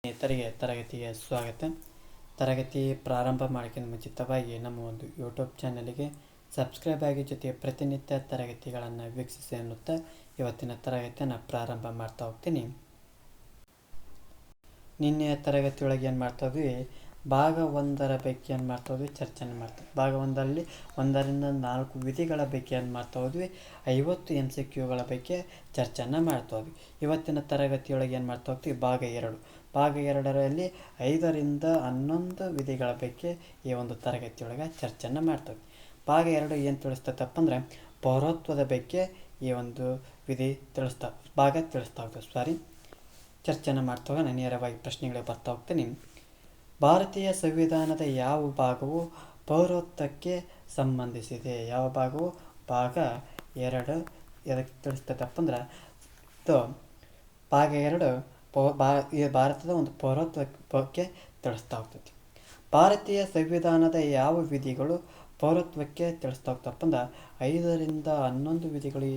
ಸ್ನೇಹಿತರಿಗೆ ತರಗತಿಗೆ ಸ್ವಾಗತ. ತರಗತಿ ಪ್ರಾರಂಭ ಮಾಡೋಕ್ಕಿಂತ ಮುಂಚಿತವಾಗಿ ನಮ್ಮ ಒಂದು ಯೂಟ್ಯೂಬ್ ಚಾನಲ್ಗೆ ಸಬ್ಸ್ಕ್ರೈಬ್ ಆಗಿ ಜೊತೆಗೆ ಪ್ರತಿನಿತ್ಯ ತರಗತಿಗಳನ್ನು ವೀಕ್ಷಿಸಿ ಎನ್ನುತ್ತಾ ಇವತ್ತಿನ ತರಗತಿಯನ್ನು ಪ್ರಾರಂಭ ಮಾಡ್ತಾ ಹೋಗ್ತೀನಿ. ನಿನ್ನೆಯ ತರಗತಿಯೊಳಗೆ ಏನು ಮಾಡ್ತಾ ಇದ್ವಿ, ಭಾಗ 1ರ ಬಗ್ಗೆ ಏನು ಮಾಡ್ತಾ ಹೋದ್ವಿ, ಚರ್ಚೆನ ಮಾಡ್ತೀವಿ. ಭಾಗ 1ರಲ್ಲಿ 1ರಿಂದ 4 ವಿಧಿಗಳ ಬಗ್ಗೆ ಏನು ಮಾಡ್ತಾ ಹೋದ್ವಿ, 50 MCQಗಳ ಬಗ್ಗೆ ಚರ್ಚೆನ ಮಾಡ್ತಾ ಹೋದ್ವಿ. ಇವತ್ತಿನ ತರಗತಿಯೊಳಗೆ ಏನು ಮಾಡ್ತಾ ಹೋಗ್ತೀವಿ, ಭಾಗ 2. ಭಾಗ 2ರಲ್ಲಿ 5ರಿಂದ 11 ವಿಧಿಗಳ ಬಗ್ಗೆ ಈ ಒಂದು ತರಗತಿಯೊಳಗೆ ಚರ್ಚೆನ ಮಾಡ್ತೀವಿ. ಭಾಗ 2 ಏನು ತಿಳಿಸ್ತೈತಪ್ಪ ಅಂದರೆ ಪೌರತ್ವದ ಬಗ್ಗೆ ಈ ಒಂದು ವಿಧಿ ತಿಳಿಸ್ತಾ ಹೋಗ್ತದೆ. ಚರ್ಚೆನ ಮಾಡ್ತಾ ಹೋಗೋಣ. ನೇರವಾಗಿ ಪ್ರಶ್ನೆಗಳಿಗೆ ಬರ್ತಾ ಹೋಗ್ತೀನಿ. ಭಾರತೀಯ ಸಂವಿಧಾನದ ಯಾವ ಭಾಗವು ಪೌರತ್ವಕ್ಕೆ ಸಂಬಂಧಿಸಿದೆ? ಯಾವ ಭಾಗವು? ಭಾಗ 2 ಎದಕ್ಕೆ ತಿಳಿಸ್ತೈತಪ್ಪ ಅಂದ್ರೆ ಭಾಗ 2 ಭಾರತದ ಒಂದು ಪೌರತ್ವ ಬಗ್ಗೆ ತಿಳಿಸ್ತಾ ಹೋಗ್ತೈತಿ. ಭಾರತೀಯ ಸಂವಿಧಾನದ ಯಾವ ವಿಧಿಗಳು ಪೌರತ್ವಕ್ಕೆ ತಿಳಿಸ್ತಾ ಹೋಗ್ತಪ್ಪ ಅಂದ್ರೆ 5ರಿಂದ 11 ವಿಧಿಗಳು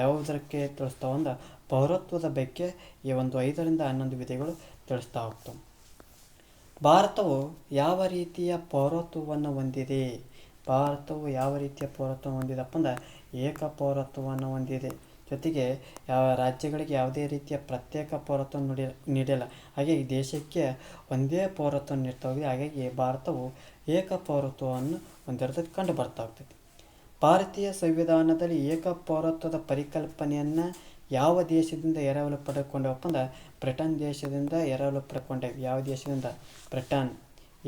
ಯಾವುದಕ್ಕೆ ತಿಳಿಸ್ತಾವ ಅಂದ್ರೆ ಪೌರತ್ವದ ಬಗ್ಗೆ ಈ ಒಂದು 5ರಿಂದ 11 ವಿಧಿಗಳು ತಿಳಿಸ್ತಾ ಹೋಗ್ತವೆ. ಭಾರತವು ಯಾವ ರೀತಿಯ ಪೌರತ್ವವನ್ನು ಹೊಂದಿದೆ? ಭಾರತವು ಯಾವ ರೀತಿಯ ಪೌರತ್ವವನ್ನು ಹೊಂದಿದಪ್ಪ ಅಂದ್ರೆ ಏಕ ಪೌರತ್ವವನ್ನು ಹೊಂದಿದೆ. ಜೊತೆಗೆ ಯಾವ ರಾಜ್ಯಗಳಿಗೆ ಯಾವುದೇ ರೀತಿಯ ಪ್ರತ್ಯೇಕ ಪೌರತ್ವವನ್ನು ನೀಡಿಲ್ಲ. ಹಾಗೆ ಈ ದೇಶಕ್ಕೆ ಒಂದೇ ಪೌರತ್ವವನ್ನು ನೀಡ್ತಾ ಹೋಗಿದೆ. ಹಾಗಾಗಿ ಭಾರತವು ಏಕ ಪೌರತ್ವವನ್ನು ಹೊಂದಿರೋದಕ್ಕೆ ಕಂಡು ಬರ್ತಾ ಹೋಗ್ತೈತಿ. ಭಾರತೀಯ ಸಂವಿಧಾನದಲ್ಲಿ ಏಕ ಪೌರತ್ವದ ಪರಿಕಲ್ಪನೆಯನ್ನು ಯಾವ ದೇಶದಿಂದ ಎರವಲು ಪಡೆದುಕೊಂಡವಪ್ಪ ಅಂದ್ರೆ ಬ್ರಿಟನ್ ದೇಶದಿಂದ ಎರವಲು ಪಡ್ಕೊಂಡೇವೆ. ಯಾವ ದೇಶದಿಂದ? ಬ್ರಿಟನ್.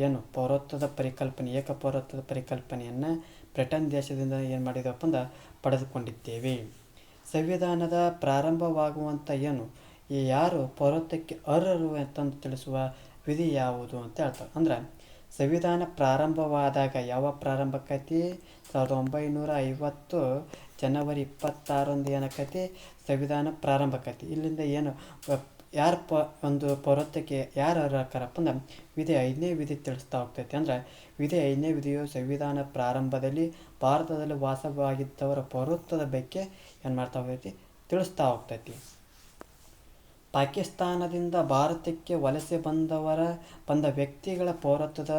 ಏನು ಪೌರತ್ವದ ಪರಿಕಲ್ಪನೆ, ಏಕ ಪೌರತ್ವದ ಪರಿಕಲ್ಪನೆಯನ್ನು ಬ್ರಿಟನ್ ದೇಶದಿಂದ ಏನು ಮಾಡಿದವಪ್ಪ ಅಂದ್ರೆ ಪಡೆದುಕೊಂಡಿದ್ದೇವೆ. ಸಂವಿಧಾನದ ಪ್ರಾರಂಭವಾಗುವಂಥ ಯಾರು ಪೌರತ್ವಕ್ಕೆ ಅರ್ಹರು ಅಂತಂದು ತಿಳಿಸುವ ವಿಧಿ ಯಾವುದು ಅಂತ ಹೇಳ್ತಾರೆ. ಅಂದ್ರೆ ಸಂವಿಧಾನ ಪ್ರಾರಂಭವಾದಾಗ ಯಾವ ಪ್ರಾರಂಭಕ್ಕೈತಿ? 1950 ಜನವರಿ 26 ಏನಕ್ಕೈತಿ ಸಂವಿಧಾನ ಪ್ರಾರಂಭಕ್ಕೈತಿ. ಇಲ್ಲಿಂದ ಏನು ಯಾರು ಒಂದು ಪೌರತ್ವಕ್ಕೆ ಯಾರು ಅರ್ಹರಪ್ಪ ಅಂದ್ರೆ ವಿಧಿ 5ನೇ ವಿಧಿ ತಿಳಿಸ್ತಾ ಹೋಗ್ತೈತಿ. ಅಂದ್ರೆ ವಿಧಿ 5ನೇ ವಿಧಿಯು ಸಂವಿಧಾನ ಪ್ರಾರಂಭದಲ್ಲಿ ಭಾರತದಲ್ಲಿ ವಾಸವಾಗಿದ್ದವರ ಪೌರತ್ವದ ಬಗ್ಗೆ ಏನು ಮಾಡ್ತಾ ಹೋಗ್ತೈತಿ, ತಿಳಿಸ್ತಾ ಹೋಗ್ತೈತಿ. ಪಾಕಿಸ್ತಾನದಿಂದ ಭಾರತಕ್ಕೆ ವಲಸೆ ಬಂದ ವ್ಯಕ್ತಿಗಳ ಪೌರತ್ವದ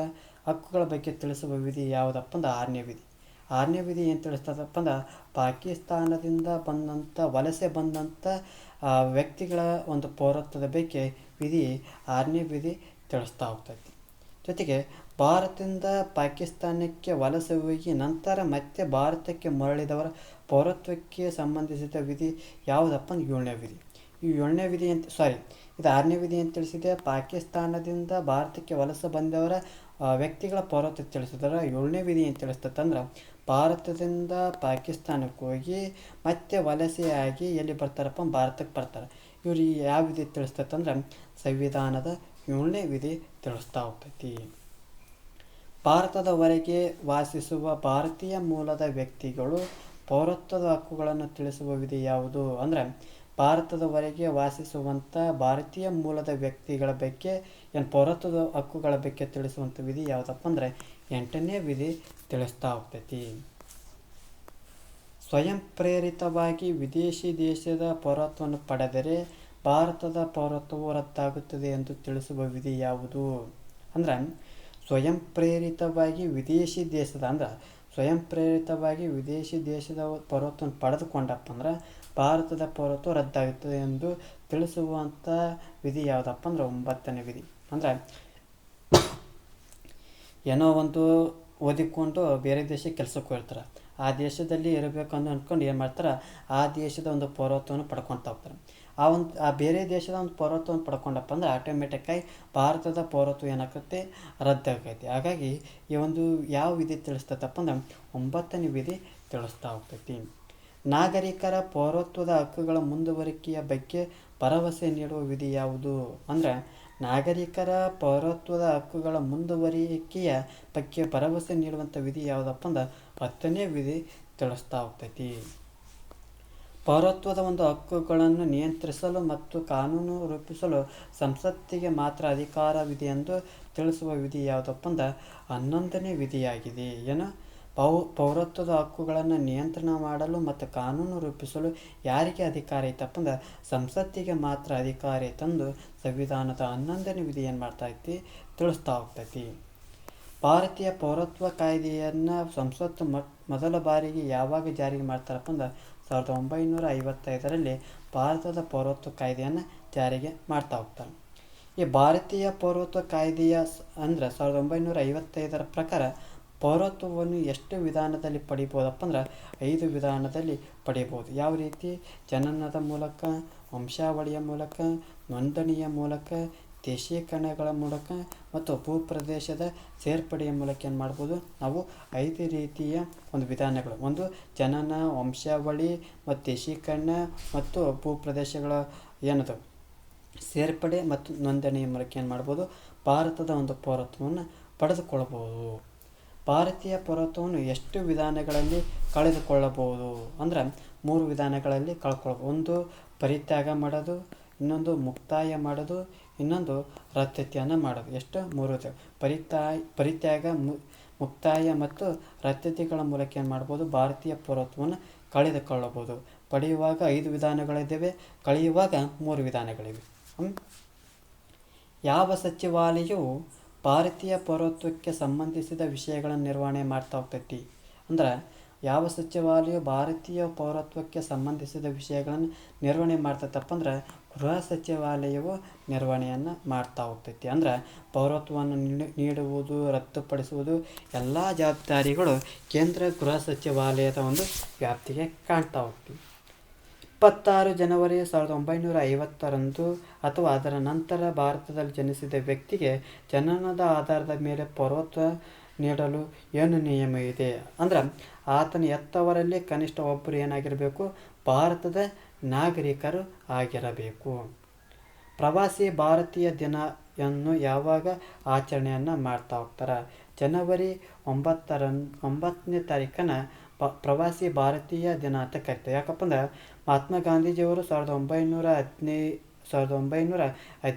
ಹಕ್ಕುಗಳ ಬಗ್ಗೆ ತಿಳಿಸುವ ವಿಧಿ ಯಾವುದಪ್ಪ ಅಂದ್ರೆ 6ನೇ ವಿಧಿ. 6ನೇ ವಿಧಿ ಏನು ತಿಳಿಸ್ತದಪ್ಪ ಅಂದ್ರೆ ಪಾಕಿಸ್ತಾನದಿಂದ ವಲಸೆ ಬಂದಂಥ ವ್ಯಕ್ತಿಗಳ ಒಂದು ಪೌರತ್ವದ ಬಗ್ಗೆ ವಿಧಿ 6ನೇ ವಿಧಿ ತಿಳಿಸ್ತಾ ಹೋಗ್ತೈತಿ. ಜೊತೆಗೆ ಭಾರತದಿಂದ ಪಾಕಿಸ್ತಾನಕ್ಕೆ ವಲಸೆ ಹೋಗಿ ನಂತರ ಮತ್ತೆ ಭಾರತಕ್ಕೆ ಮರಳಿದವರ ಪೌರತ್ವಕ್ಕೆ ಸಂಬಂಧಿಸಿದ ವಿಧಿ ಯಾವುದಪ್ಪ ಅಂದ್ರೆ 7ನೇ ವಿಧಿ. ಈ 7ನೇ ವಿಧಿ ಇದು 6ನೇ ವಿಧಿ ಅಂತ ತಿಳಿಸಿದೆ. ಪಾಕಿಸ್ತಾನದಿಂದ ಭಾರತಕ್ಕೆ ವಲಸೆ ಬಂದವರ ವ್ಯಕ್ತಿಗಳ ಪೌರತ್ವ ತಿಳಿಸಿದ್ರೆ 7ನೇ ವಿಧಿ ಏನು ತಿಳಿಸ್ತಂದ್ರೆ ಭಾರತದಿಂದ ಪಾಕಿಸ್ತಾನಕ್ಕೆ ಹೋಗಿ ಮತ್ತೆ ವಲಸೆಯಾಗಿ ಎಲ್ಲಿ ಬರ್ತಾರಪ್ಪ ಭಾರತಕ್ಕೆ ಬರ್ತಾರೆ. ಇವ್ರು ಯಾವ ವಿಧಿ ತಿಳಿಸ್ತಂದ್ರೆ ಸಂವಿಧಾನದ 7ನೇ ವಿಧಿ ತಿಳಿಸ್ತಾ ಹೋಗ್ತೈತಿ. ಭಾರತದ ಹೊರಗೆ ವಾಸಿಸುವ ಭಾರತೀಯ ಮೂಲದ ವ್ಯಕ್ತಿಗಳು ಪೌರತ್ವದ ಹಕ್ಕುಗಳನ್ನು ತಿಳಿಸುವ ವಿಧಿ ಯಾವುದು? ಅಂದ್ರೆ ಭಾರತದ ಹೊರಗೆ ವಾಸಿಸುವಂಥ ಭಾರತೀಯ ಮೂಲದ ವ್ಯಕ್ತಿಗಳ ಬಗ್ಗೆ ಪೌರತ್ವದ ಹಕ್ಕುಗಳ ಬಗ್ಗೆ ತಿಳಿಸುವಂಥ ವಿಧಿ ಯಾವುದಪ್ಪ ಅಂದರೆ 8ನೇ ವಿಧಿ ತಿಳಿಸ್ತಾ ಹೋಗ್ತೈತಿ. ಸ್ವಯಂ ಪ್ರೇರಿತವಾಗಿ ವಿದೇಶಿ ದೇಶದ ಪೌರತ್ವವನ್ನು ಪಡೆದರೆ ಭಾರತದ ಪೌರತ್ವವು ರದ್ದಾಗುತ್ತದೆ ಎಂದು ತಿಳಿಸುವ ವಿಧಿ ಯಾವುದು? ಅಂದ್ರೆ ಸ್ವಯಂ ಪ್ರೇರಿತವಾಗಿ ವಿದೇಶಿ ದೇಶದ ಪೌರತ್ವವನ್ನು ಪಡೆದುಕೊಂಡಪ್ಪ ಅಂದ್ರೆ ಭಾರತದ ಪೌರತ್ವ ರದ್ದಾಗುತ್ತದೆ ಎಂದು ತಿಳಿಸುವಂಥ ವಿಧಿ ಯಾವುದಪ್ಪ ಅಂದ್ರೆ 9ನೇ ವಿಧಿ. ಅಂದ್ರೆ ಏನೋ ಒಂದು ಓದಿಕೊಂಡು ಬೇರೆ ದೇಶಕ್ಕೆ ಕೆಲಸಕ್ಕೆ ಹೋಗ್ತಾರೆ. ಆ ದೇಶದಲ್ಲಿ ಇರಬೇಕು ಅಂದ್ಕೊಂಡು ಏನು ಮಾಡ್ತಾರೆ, ಆ ದೇಶದ ಒಂದು ಪೌರತ್ವವನ್ನು ಪಡ್ಕೊಳ್ತಾ ಹೋಗ್ತಾರೆ. ಆ ಬೇರೆ ದೇಶದ ಒಂದು ಪೌರತ್ವವನ್ನು ಪಡ್ಕೊಂಡಪ್ಪ ಅಂದ್ರೆ ಆಟೋಮೆಟಿಕ್ಕಾಗಿ ಭಾರತದ ಪೌರತ್ವ ಏನಾಗುತ್ತೆ, ರದ್ದಾಗೈತಿ. ಹಾಗಾಗಿ ಈ ಒಂದು ಯಾವ ವಿಧಿ ತಿಳಿಸ್ತೈತಪ್ಪ ಅಂದ್ರೆ 9ನೇ ವಿಧಿ ತಿಳಿಸ್ತಾ ಹೋಗ್ತೈತಿ. ನಾಗರಿಕರ ಪೌರತ್ವದ ಹಕ್ಕುಗಳ ಮುಂದುವರಿಕೆಯ ಬಗ್ಗೆ ಭರವಸೆ ನೀಡುವ ವಿಧಿ ಯಾವುದು? ಅಂದ್ರೆ ನಾಗರಿಕರ ಪೌರತ್ವದ ಹಕ್ಕುಗಳ ಮುಂದುವರಿಕೆಯ ಬಗ್ಗೆ ಭರವಸೆ ನೀಡುವಂಥ ವಿಧಿ ಯಾವುದಪ್ಪ ಅಂದ್ರೆ 10ನೇ ವಿಧಿ ತಿಳಿಸ್ತಾ ಹೋಗ್ತೈತಿ. ಪೌರತ್ವದ ಒಂದು ಹಕ್ಕುಗಳನ್ನು ನಿಯಂತ್ರಿಸಲು ಮತ್ತು ಕಾನೂನು ರೂಪಿಸಲು ಸಂಸತ್ತಿಗೆ ಮಾತ್ರ ಅಧಿಕಾರವಿದೆ ಎಂದು ತಿಳಿಸುವ ವಿಧಿ ಯಾವುದಪ್ಪ ಅಂದ್ರೆ 11ನೇ ವಿಧಿಯಾಗಿದೆ. ಪೌರತ್ವದ ಹಕ್ಕುಗಳನ್ನು ನಿಯಂತ್ರಣ ಮಾಡಲು ಮತ್ತು ಕಾನೂನು ರೂಪಿಸಲು ಯಾರಿಗೆ ಅಧಿಕಾರ ಐತಪ್ಪ ಅಂದ್ರೆ ಸಂಸತ್ತಿಗೆ ಮಾತ್ರ ಅಧಿಕಾರ ತಂದು ಸಂವಿಧಾನದ 11ನೇ ವಿಧಿ ಏನು ಮಾಡ್ತೈತಿ ತಿಳಿಸ್ತಾ ಹೋಗ್ತೈತಿ. ಭಾರತೀಯ ಪೌರತ್ವ ಕಾಯ್ದೆಯನ್ನು ಸಂಸತ್ತು ಮೊದಲ ಬಾರಿಗೆ ಯಾವಾಗ ಜಾರಿಗೆ ಮಾಡ್ತಾರಪ್ಪ ಅಂದ್ರೆ 1955ರಲ್ಲಿ ಭಾರತದ ಪೌರತ್ವ ಕಾಯ್ದೆಯನ್ನು ಜಾರಿಗೆ ಮಾಡ್ತಾ ಹೋಗ್ತಾರೆ. ಈ ಭಾರತೀಯ ಪೌರತ್ವ ಕಾಯ್ದೆಯ ಅಂದ್ರೆ 1955ರ ಪ್ರಕಾರ ಪೌರತ್ವವನ್ನು ಎಷ್ಟು ವಿಧಾನದಲ್ಲಿ ಪಡಿಬೋದಪ್ಪ ಅಂದ್ರೆ 5 ವಿಧಾನದಲ್ಲಿ ಪಡಿಬೋದು. ಯಾವ ರೀತಿ? ಜನನದ ಮೂಲಕ, ವಂಶಾವಳಿಯ ಮೂಲಕ, ನೋಂದಣಿಯ ಮೂಲಕ, ದೇಶೀಕರಣಗಳ ಮೂಲಕ ಮತ್ತು ಭೂಪ್ರದೇಶದ ಸೇರ್ಪಡೆಯ ಮೂಲಕ ಏನು ಮಾಡ್ಬೋದು ನಾವು 5 ರೀತಿಯ ಒಂದು ವಿಧಾನಗಳು. ಒಂದು ಜನನ, ವಂಶಾವಳಿ ಮತ್ತು ದೇಶೀಕರಣ ಮತ್ತು ಭೂಪ್ರದೇಶಗಳ ಏನದು ಸೇರ್ಪಡೆ ಮತ್ತು ನೋಂದಣಿಯ ಮೂಲಕ ಏನು ಮಾಡ್ಬೋದು ಭಾರತದ ಒಂದು ಪೌರತ್ವವನ್ನು ಪಡೆದುಕೊಳ್ಳಬಹುದು. ಭಾರತೀಯ ಪೌರತ್ವವನ್ನು ಎಷ್ಟು ವಿಧಾನಗಳಲ್ಲಿ ಕಳೆದುಕೊಳ್ಳಬಹುದು ಅಂದ್ರೆ 3 ವಿಧಾನಗಳಲ್ಲಿ ಕಳ್ಕೊಳ್ಬೋದು. ಒಂದು ಪರಿತ್ಯಾಗ ಮಾಡೋದು, ಇನ್ನೊಂದು ಮುಕ್ತಾಯ ಮಾಡೋದು, ಇನ್ನೊಂದು ರದ್ಧತೆಯನ್ನು ಮಾಡೋದು. ಎಷ್ಟು? 3 ಪರಿತ್ಯಾಗ, ಮುಕ್ತಾಯ ಮತ್ತು ರದ್ಧತೆಗಳ ಮೂಲಕ ಏನು ಮಾಡ್ಬೋದು ಭಾರತೀಯ ಪೌರತ್ವವನ್ನು ಕಳೆದುಕೊಳ್ಳಬಹುದು. ಪಡೆಯುವಾಗ 5 ವಿಧಾನಗಳಿದ್ದಾವೆ, ಕಳೆಯುವಾಗ 3 ವಿಧಾನಗಳಿವೆ. ಯಾವ ಸಚಿವಾಲಯವು ಭಾರತೀಯ ಪೌರತ್ವಕ್ಕೆ ಸಂಬಂಧಿಸಿದ ವಿಷಯಗಳನ್ನು ನಿರ್ವಹಣೆ ಮಾಡ್ತಾ ಹೋಗ್ತೈತಿ ಅಂದ್ರೆ ಯಾವ ಸಚಿವಾಲಯ ಭಾರತೀಯ ಪೌರತ್ವಕ್ಕೆ ಸಂಬಂಧಿಸಿದ ವಿಷಯಗಳನ್ನು ನಿರ್ವಹಣೆ ಮಾಡ್ತೈತಪ್ಪ ಅಂದ್ರೆ ಗೃಹ ಸಚಿವಾಲಯವು ನಿರ್ವಹಣೆಯನ್ನು ಮಾಡ್ತಾ ಹೋಗ್ತೈತಿ. ಅಂದ್ರೆ ಪೌರತ್ವವನ್ನು ನೀಡುವುದು, ರದ್ದುಪಡಿಸುವುದು ಎಲ್ಲ ಜವಾಬ್ದಾರಿಗಳು ಕೇಂದ್ರ ಗೃಹ ಸಚಿವಾಲಯದ ಒಂದು ವ್ಯಾಪ್ತಿಗೆ ಕಾಣ್ತಾ ಹೋಗ್ತೀವಿ. 26 ಜನವರಿ 1950ರಂದು ಅಥವಾ ಅದರ ನಂತರ ಭಾರತದಲ್ಲಿ ಜನಿಸಿದ ವ್ಯಕ್ತಿಗೆ ಜನನದ ಆಧಾರದ ಮೇಲೆ ಪೌರತ್ವ ನೀಡಲು ಏನು ನಿಯಮ ಇದೆ ಅಂದ್ರೆ ಆತನ ಹೆತ್ತವರಲ್ಲಿ ಕನಿಷ್ಠ ಒಬ್ಬರು ಏನಾಗಿರಬೇಕು ಭಾರತದ ನಾಗರಿಕರು ಆಗಿರಬೇಕು. ಪ್ರವಾಸಿ ಭಾರತೀಯ ದಿನವನ್ನು ಯಾವಾಗ ಆಚರಣೆಯನ್ನು ಮಾಡ್ತಾ ಹೋಗ್ತಾರೆ? ಜನವರಿ 9ನೇ ತಾರೀಕನ ಪ್ರವಾಸಿ ಭಾರತೀಯ ದಿನ ಅಂತ ಕರಿತಾರೆ. ಯಾಕಪ್ಪ ಅಂದ್ರೆ ಮಹಾತ್ಮ ಗಾಂಧೀಜಿಯವರು 1915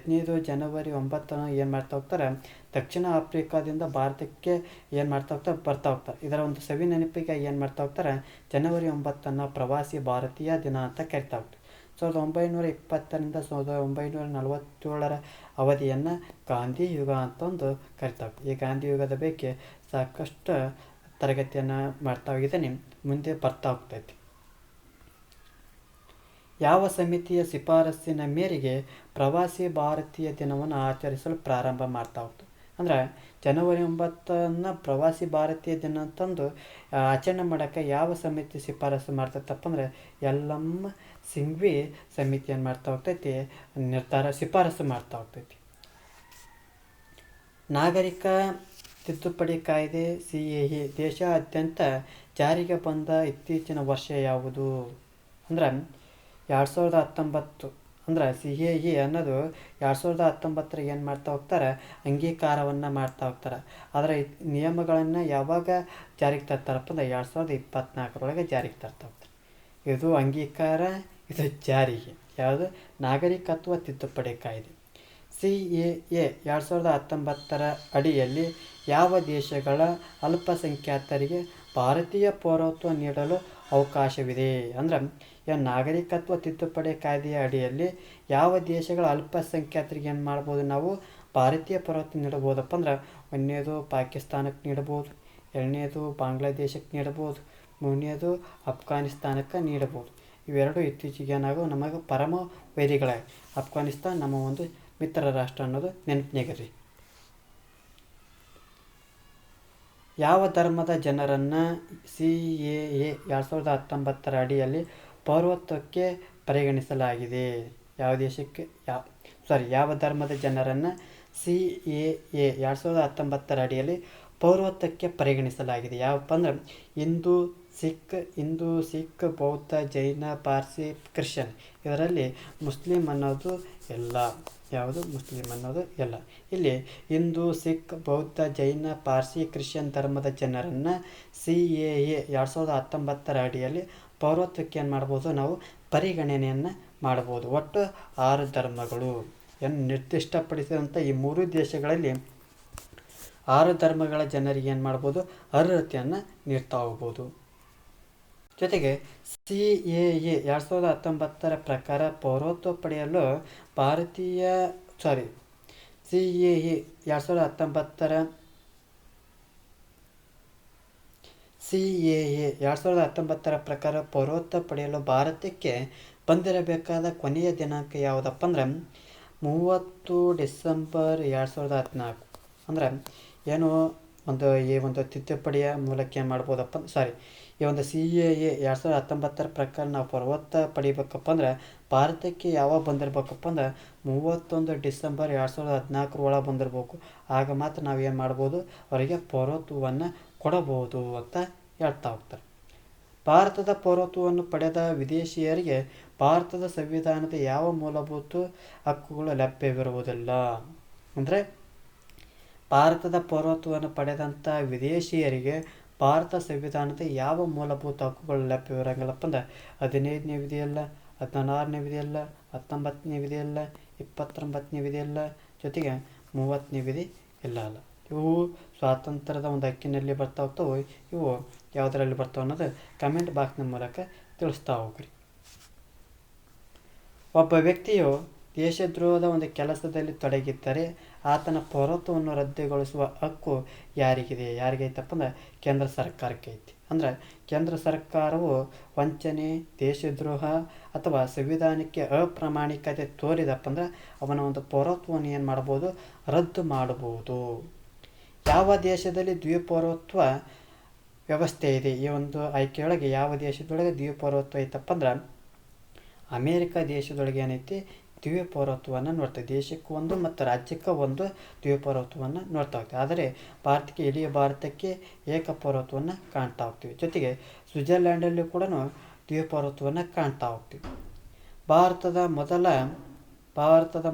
ಜನವರಿ 9 ಏನು ಮಾಡ್ತಾ ಹೋಗ್ತಾರೆ ದಕ್ಷಿಣ ಆಫ್ರಿಕಾದಿಂದ ಭಾರತಕ್ಕೆ ಏನು ಮಾಡ್ತಾ ಹೋಗ್ತಾರೆ ಇದರ ಒಂದು ಸವಿ ನೆನಪಿಗೆ ಏನು ಮಾಡ್ತಾ ಹೋಗ್ತಾರೆ ಜನವರಿ 9 ಪ್ರವಾಸಿ ಭಾರತೀಯ ದಿನ ಅಂತ ಕರಿತಾ ಹೋಗ್ತಾರೆ. 1920ರಿಂದ 1947ರ ಅವಧಿಯನ್ನು ಗಾಂಧಿ ಯುಗ ಅಂತಂದು ಕರಿತಾ ಹೋಗ್ತಾರೆ. ಈ ಗಾಂಧಿ ಯುಗದ ಬಗ್ಗೆ ಸಾಕಷ್ಟು ತರಗತಿಯನ್ನು ಮಾಡ್ತಾ ಹೋಗಿದ್ದೇನೆ, ಮುಂದೆ ಬರ್ತಾ ಹೋಗ್ತೈತಿ. ಯಾವ ಸಮಿತಿಯ ಶಿಫಾರಸ್ಸಿನ ಮೇರೆಗೆ ಪ್ರವಾಸಿ ಭಾರತೀಯ ದಿನವನ್ನು ಆಚರಿಸಲು ಪ್ರಾರಂಭ ಮಾಡ್ತಾ ಹೋಗ್ತದೆ ಅಂದ್ರೆ ಜನವರಿ 9 ಪ್ರವಾಸಿ ಭಾರತೀಯ ದಿನ ಅಂತಂದು ಆಚರಣೆ ಮಾಡೋಕ್ಕೆ ಯಾವ ಸಮಿತಿ ಶಿಫಾರಸು ಮಾಡ್ತೈತಪ್ಪ ಅಂದ್ರೆ ಎಲ್.ಎಂ. ಸಿಂಘ್ವಿ ಸಮಿತಿ ಏನು ಮಾಡ್ತಾ ಹೋಗ್ತೈತಿ ಶಿಫಾರಸು ಮಾಡ್ತಾ ಹೋಗ್ತೈತಿ. ನಾಗರಿಕ ತಿದ್ದುಪಡಿ ಕಾಯ್ದೆ CAA ದೇಶಾದ್ಯಂತ ಜಾರಿಗೆ ಬಂದ ಇತ್ತೀಚಿನ ವರ್ಷ ಯಾವುದು ಅಂದ್ರೆ 2019 ಅಂದ್ರೆ CAA ಅನ್ನೋದು 2019 ಏನು ಮಾಡ್ತಾ ಹೋಗ್ತಾರೆ ಅಂಗೀಕಾರವನ್ನು ಮಾಡ್ತಾ ಹೋಗ್ತಾರೆ. ಅದರ ನಿಯಮಗಳನ್ನು ಯಾವಾಗ ಜಾರಿಗೆ ತರ್ತಾರಪ್ಪ ಅಂದ್ರೆ 2024 ಜಾರಿಗೆ ತರ್ತಾ ಹೋಗ್ತಾರೆ. ಇದು ಅಂಗೀಕಾರ, ಇದು ಜಾರಿಗೆ. ಯಾವುದು? ನಾಗರಿಕತ್ವ ತಿದ್ದುಪಡಿ ಕಾಯ್ದೆ CAA 2019 ಅಡಿಯಲ್ಲಿ ಯಾವ ದೇಶಗಳ ಅಲ್ಪಸಂಖ್ಯಾತರಿಗೆ ಭಾರತೀಯ ಪೌರತ್ವ ನೀಡಲು ಅವಕಾಶವಿದೆ ಅಂದ್ರೆ ನಾಗರಿಕತ್ವ ತಿದ್ದುಪಡಿ ಕಾಯ್ದೆಯ ಅಡಿಯಲ್ಲಿ ಯಾವ ದೇಶಗಳ ಅಲ್ಪಸಂಖ್ಯಾತರಿಗೆ ಏನು ಮಾಡ್ಬೋದು ನಾವು ಭಾರತೀಯ ಪೌರತ್ವ ನೀಡಬಹುದಪ್ಪ ಅಂದ್ರೆ 1ನೇದು ಪಾಕಿಸ್ತಾನಕ್ಕೆ ನೀಡಬಹುದು, 2ನೇದು ಬಾಂಗ್ಲಾದೇಶಕ್ಕೆ ನೀಡಬಹುದು, 3ನೇದು ಅಫ್ಘಾನಿಸ್ತಾನಕ್ಕೆ ನೀಡಬಹುದು. ಇವೆರಡು ಇತ್ತೀಚೆಗೆ ಏನಾಗೋ ನಮಗೆ ಪರಮ ವೈರಿಗಳಾಗಿ ಅಫ್ಘಾನಿಸ್ತಾನ ನಮ್ಮ ಒಂದು ಮಿತ್ರ ರಾಷ್ಟ್ರ ಅನ್ನೋದು ನೆನಪಿನಾಗಿರಿ. ಯಾವ ಧರ್ಮದ ಜನರನ್ನು CAA 2019 ಅಡಿಯಲ್ಲಿ ಪೌರತ್ವಕ್ಕೆ ಪರಿಗಣಿಸಲಾಗಿದೆ? ಯಾವ ಧರ್ಮದ ಜನರನ್ನು CAA 2019 ಅಡಿಯಲ್ಲಿ ಪೌರತ್ವಕ್ಕೆ ಪರಿಗಣಿಸಲಾಗಿದೆ? ಯಾವಪ್ಪ ಅಂದ್ರೆ ಹಿಂದೂ, ಸಿಖ್, ಬೌದ್ಧ, ಜೈನ, ಪಾರ್ಸಿ, ಕ್ರಿಶ್ಚಿಯನ್. ಇದರಲ್ಲಿ ಮುಸ್ಲಿಂ ಅನ್ನೋದು ಎಲ್ಲ. ಯಾವುದು? ಮುಸ್ಲಿಂ ಅನ್ನೋದು ಎಲ್ಲ. ಇಲ್ಲಿ ಹಿಂದೂ, ಸಿಖ್, ಬೌದ್ಧ, ಜೈನ, ಪಾರ್ಸಿ, ಕ್ರಿಶ್ಚಿಯನ್ ಧರ್ಮದ ಜನರನ್ನು CAA 2019 ಅಡಿಯಲ್ಲಿ ಪೌರತ್ವಕ್ಕೆ ಏನು ಮಾಡ್ಬೋದು ನಾವು ಪರಿಗಣನೆಯನ್ನು ಮಾಡ್ಬೋದು. ಒಟ್ಟು 6 ಧರ್ಮಗಳು ನಿರ್ದಿಷ್ಟಪಡಿಸಿದಂಥ ಈ 3 ದೇಶಗಳಲ್ಲಿ 6 ಧರ್ಮಗಳ ಜನರಿಗೆ ಏನು ಮಾಡ್ಬೋದು, ಅರ್ಹತೆಯನ್ನು ನೀಡ್ತಾ ಹೋಗ್ಬೋದು. ಜೊತೆಗೆ CAA 2019 ಪ್ರಕಾರ ಪೌರತ್ವ ಪಡೆಯಲು ಭಾರತೀಯ CAA 2019 ಪ್ರಕಾರ ಪೌರತ್ವ ಪಡೆಯಲು ಭಾರತಕ್ಕೆ ಬಂದಿರಬೇಕಾದ ಕೊನೆಯ ದಿನಾಂಕ ಯಾವುದಪ್ಪ ಅಂದ್ರೆ 30 ಡಿಸೆಂಬರ್ 2014. ಅಂದ್ರೆ ಏನು ಈ ಒಂದು ತಿದ್ದುಪಡಿಯ ಮೂಲಕ ಏನು ಮಾಡ್ಬೋದಪ್ಪ ಈ ಒಂದು CAA 2019 ಪ್ರಕಾರ ನಾವು ಪೌರತ್ವ ಪಡಿಬೇಕಪ್ಪ ಅಂದ್ರೆ ಭಾರತಕ್ಕೆ ಯಾವಾಗ ಬಂದಿರಬೇಕಪ್ಪ ಅಂದ್ರೆ 31 ಡಿಸೆಂಬರ್ 2014 ಒಳಗೆ ಬಂದಿರಬೇಕು. ಆಗ ಮಾತ್ರ ನಾವು ಏನು ಮಾಡ್ಬೋದು, ಅವರಿಗೆ ಪೌರತ್ವವನ್ನು ಕೊಡಬಹುದು ಅಂತ ಹೇಳ್ತಾ ಹೋಗ್ತಾರೆ. ಭಾರತದ ಪೌರತ್ವವನ್ನು ಪಡೆದ ವಿದೇಶಿಯರಿಗೆ ಭಾರತದ ಸಂವಿಧಾನದ ಯಾವ ಮೂಲಭೂತ ಹಕ್ಕುಗಳು ಲಭ್ಯವಿರುವುದಿಲ್ಲ. ಅಂದರೆ ಭಾರತದ ಪೌರತ್ವವನ್ನು ಪಡೆದಂಥ ವಿದೇಶಿಯರಿಗೆ ಭಾರತ ಸಂವಿಧಾನದ ಯಾವ ಮೂಲಭೂತ ಹಕ್ಕುಗಳು ಲಭ್ಯವಿರಂಗಿಲ್ಲಪ್ಪ ಅಂದ್ರೆ 15ನೇ ವಿಧಿಯಲ್ಲ, 16ನೇ ವಿಧಿಯಲ್ಲ, 19ನೇ ವಿಧಿಯಲ್ಲ, 29ನೇ ವಿಧಿಯಲ್ಲ, ಜೊತೆಗೆ 30ನೇ ವಿಧಿ ಇಲ್ಲ. ಇವು ಸ್ವಾತಂತ್ರ್ಯದ ಒಂದು ಹಕ್ಕಿನಲ್ಲಿ ಬರ್ತಾ ಹೋಗ್ತಾವೆ. ಇವು ಯಾವುದರಲ್ಲಿ ಬರ್ತಾವೆ ಅನ್ನೋದು ಕಮೆಂಟ್ ಬಾಕ್ಸ್ನ ಮೂಲಕ ತಿಳಿಸ್ತಾ ಹೋಗ್ರಿ. ಒಬ್ಬ ವ್ಯಕ್ತಿಯು ದೇಶದ್ರೋಹದ ಒಂದು ಕೆಲಸದಲ್ಲಿ ತೊಡಗಿದ್ದರೆ ಆತನ ಪೌರತ್ವವನ್ನು ರದ್ದುಗೊಳಿಸುವ ಹಕ್ಕು ಯಾರಿಗೈತಪ್ಪ ಅಂದ್ರೆ ಕೇಂದ್ರ ಸರ್ಕಾರಕ್ಕೆ ಐತಿ. ಅಂದ್ರೆ ಕೇಂದ್ರ ಸರ್ಕಾರವು ವಂಚನೆ, ದೇಶದ್ರೋಹ ಅಥವಾ ಸಂವಿಧಾನಕ್ಕೆ ಅಪ್ರಾಮಾಣಿಕತೆ ತೋರಿದಪ್ಪ ಅಂದ್ರೆ ಅವನ ಒಂದು ಪೌರತ್ವವನ್ನು ಏನು ಮಾಡ್ಬೋದು, ರದ್ದು ಮಾಡಬಹುದು. ಯಾವ ದೇಶದಲ್ಲಿ ದ್ವಿಪೌರತ್ವ ವ್ಯವಸ್ಥೆ ಇದೆ? ಈ ಒಂದು ಆಯ್ಕೆಯೊಳಗೆ ಯಾವ ದೇಶದೊಳಗೆ ದ್ವಿಪೌರತ್ವ ಐತಪ್ಪ ಅಂದ್ರೆ ಅಮೇರಿಕ ದೇಶದೊಳಗೆ ಏನೈತಿ, ದ್ವಿಪೌರತ್ವವನ್ನು ನೋಡ್ತಾ, ದೇಶಕ್ಕೆ ಒಂದು ಮತ್ತು ರಾಜ್ಯಕ್ಕೆ ಒಂದು ದ್ವಿಪೌರತ್ವವನ್ನು ನೋಡ್ತಾ ಹೋಗ್ತೀವಿ. ಆದರೆ ಇಡೀ ಭಾರತಕ್ಕೆ ಏಕಪೌರತ್ವವನ್ನು ಕಾಣ್ತಾ ಹೋಗ್ತೀವಿ. ಜೊತೆಗೆ ಸ್ವಿಟ್ಜರ್ಲ್ಯಾಂಡಲ್ಲಿ ಕೂಡ ದ್ವಿಪೌರತ್ವವನ್ನು ಕಾಣ್ತಾ ಹೋಗ್ತೀವಿ. ಭಾರತದ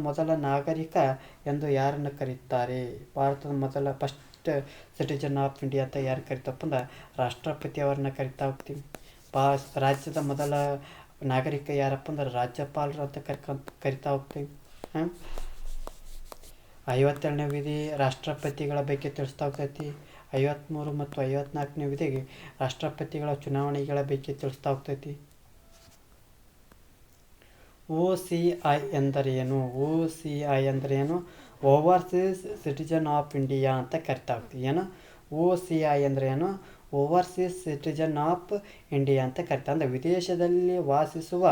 ಮೊದಲ ನಾಗರಿಕ ಎಂದು ಯಾರನ್ನು ಕರೀತಾರೆ? ಭಾರತದ ಮೊದಲ ಫಸ್ಟ್ ಸಿಟಿಜನ್ ಆಫ್ ಇಂಡಿಯಾ ಅಂತ ಯಾರು ಕರಿತಪ್ಪ ಅಂದ್ರೆ ರಾಷ್ಟ್ರಪತಿ ಅವರನ್ನ ಕರಿತಾ ಹೋಗ್ತೀವಿ. ರಾಜ್ಯದ ಮೊದಲ ನಾಗರಿಕ ಯಾರಪ್ಪ ಅಂದ್ರೆ ರಾಜ್ಯಪಾಲರು ಅಂತ ಕರಿತಾ ಹೋಗ್ತೀವಿ. 52ನೇ ವಿಧಿ ರಾಷ್ಟ್ರಪತಿಗಳ ಬಗ್ಗೆ ತಿಳಿಸ್ತಾ ಹೋಗ್ತೈತಿ. 53 ಮತ್ತು 54ನೇ ವಿಧಿಗೆ ರಾಷ್ಟ್ರಪತಿಗಳ ಚುನಾವಣೆಗಳ ಬಗ್ಗೆ ತಿಳಿಸ್ತಾ ಹೋಗ್ತೈತಿ. OCI ಎಂದರೇನು? OCI ಅಂದ್ರೇನು? ಓವರ್ಸೀಸ್ ಸಿಟಿಜನ್ ಆಫ್ ಇಂಡಿಯಾ ಅಂತ ಕರಿತಾ ಹೋಗ್ತೀವಿ. ಏನು OCI ಅಂದ್ರೇನು? ಓವರ್ಸೀಸ್ ಸಿಟಿಜನ್ ಆಫ್ ಇಂಡಿಯಾ ಅಂತ ಕರಿತಾರೆ. ಅಂದರೆ ವಿದೇಶದಲ್ಲಿ ವಾಸಿಸುವ